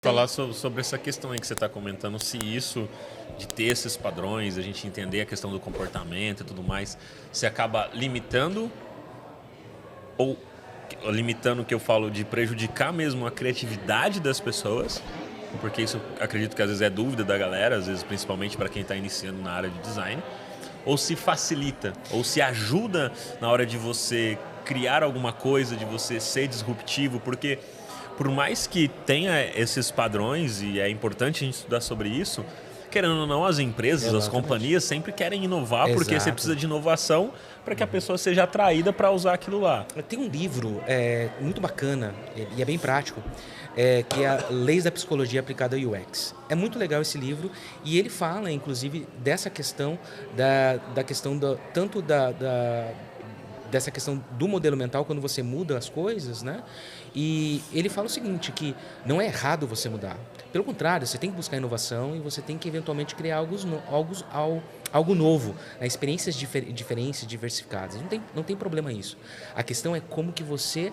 Falar sobre essa questão aí que você está comentando, se isso de ter esses padrões, a gente entender a questão do comportamento e tudo mais, se acaba limitando ou limitando o que eu falo de prejudicar mesmo a criatividade das pessoas, porque isso acredito que às vezes é dúvida da galera, às vezes principalmente para quem está iniciando na área de design, ou se facilita, ou se ajuda na hora de você criar alguma coisa, de você ser disruptivo, porque por mais que tenha esses padrões, e é importante a gente estudar sobre isso, querendo ou não, as empresas, Exatamente. as companhias sempre querem inovar, porque você Exato. precisa de inovação para que a pessoa seja atraída para usar aquilo lá. Tem um livro muito bacana e é bem prático, que é Leis da Psicologia Aplicada ao UX. É muito legal esse livro e ele fala, inclusive, dessa questão da questão tanto dessa questão do modelo mental quando você muda as coisas, né? E ele fala o seguinte, que não é errado você mudar. Pelo contrário, você tem que buscar inovação e você tem que eventualmente criar algo novo, né? Experiências diferentes, diversificadas. Não tem problema isso. A questão é como que você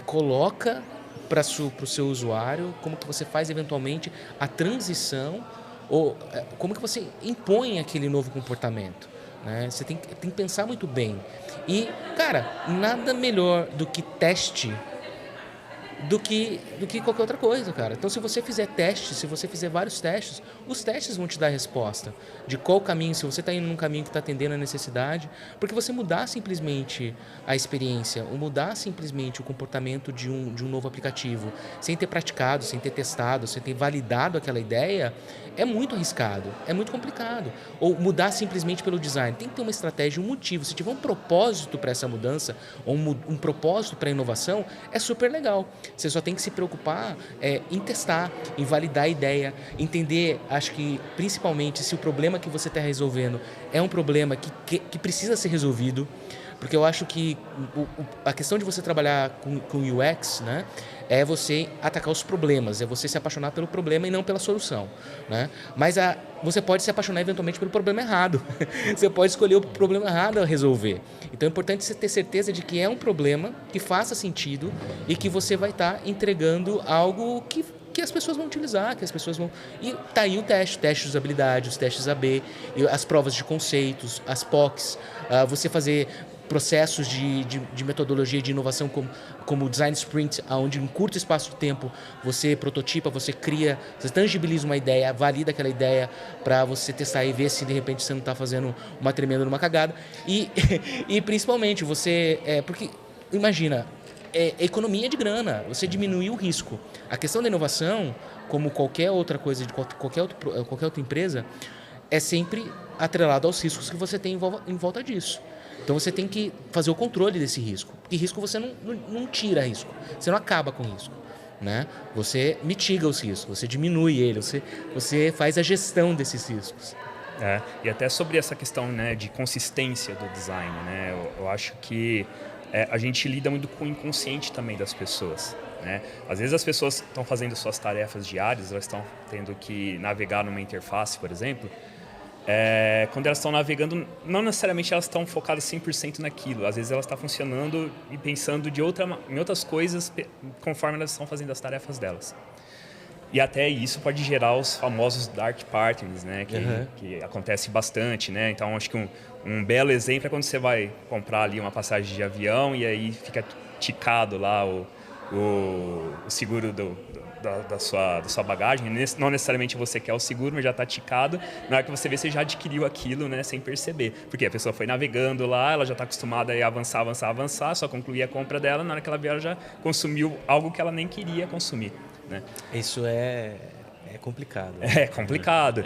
coloca para o seu usuário, como que você faz eventualmente a transição ou como que você impõe aquele novo comportamento. Né? Você tem que pensar muito bem. E, cara, nada melhor do que teste do que qualquer outra coisa, cara. Então, se você fizer testes, se você fizer vários testes, os testes vão te dar a resposta de qual caminho, se você está indo num caminho que está atendendo a necessidade, porque você mudar simplesmente a experiência, ou mudar simplesmente o comportamento de um novo aplicativo, sem ter praticado, sem ter testado, sem ter validado aquela ideia, é muito arriscado, é muito complicado. Ou mudar simplesmente pelo design. Tem que ter uma estratégia, um motivo. Se tiver um propósito para essa mudança, ou um propósito para a inovação, é super legal. Você só tem que se preocupar em testar, em validar a ideia, entender, acho que principalmente se o problema que você está resolvendo é um problema que precisa ser resolvido, porque eu acho que a questão de você trabalhar com UX, né, é você atacar os problemas, é você se apaixonar pelo problema e não pela solução. Né? Mas você pode se apaixonar eventualmente pelo problema errado. Você pode escolher o problema errado a resolver. Então é importante você ter certeza de que é um problema que faça sentido e que você vai estar entregando algo que as pessoas vão utilizar, que as pessoas vão... E tá aí o teste de usabilidade, os testes AB, as provas de conceitos, as POCs, você fazer processos de metodologia de inovação como o Design Sprint, onde em curto espaço de tempo você prototipa, você cria, você tangibiliza uma ideia, valida aquela ideia para você testar e ver se de repente você não está fazendo uma tremenda numa cagada. E principalmente você... porque imagina, economia de grana, você diminuir o risco. A questão da inovação, como qualquer outra coisa de qualquer outra empresa, é sempre atrelado aos riscos que você tem em volta disso. Então você tem que fazer o controle desse risco. Porque risco você não tira risco, você não acaba com risco. Né? Você mitiga os riscos, você diminui ele, você faz a gestão desses riscos. E até sobre essa questão, né, de consistência do design, né? Eu acho que a gente lida muito com o inconsciente também das pessoas. Né? Às vezes as pessoas estão fazendo suas tarefas diárias, elas estão tendo que navegar numa interface, por exemplo. Quando elas estão navegando, não necessariamente elas estão focadas 100% naquilo. Às vezes elas estão funcionando e pensando em outras coisas conforme elas estão fazendo as tarefas delas. E até isso pode gerar os famosos dark patterns, né? Que acontece bastante. Né? Então, acho que um belo exemplo é quando você vai comprar ali uma passagem de avião e aí fica ticado lá o seguro da sua bagagem. Não necessariamente você quer o seguro, mas já está ticado. Na hora que você vê, você já adquiriu aquilo, né, sem perceber. Porque a pessoa foi navegando lá, ela já está acostumada a avançar, só concluir a compra dela. Na hora que ela viu, ela já consumiu algo que ela nem queria consumir. Né? Isso é complicado. É complicado.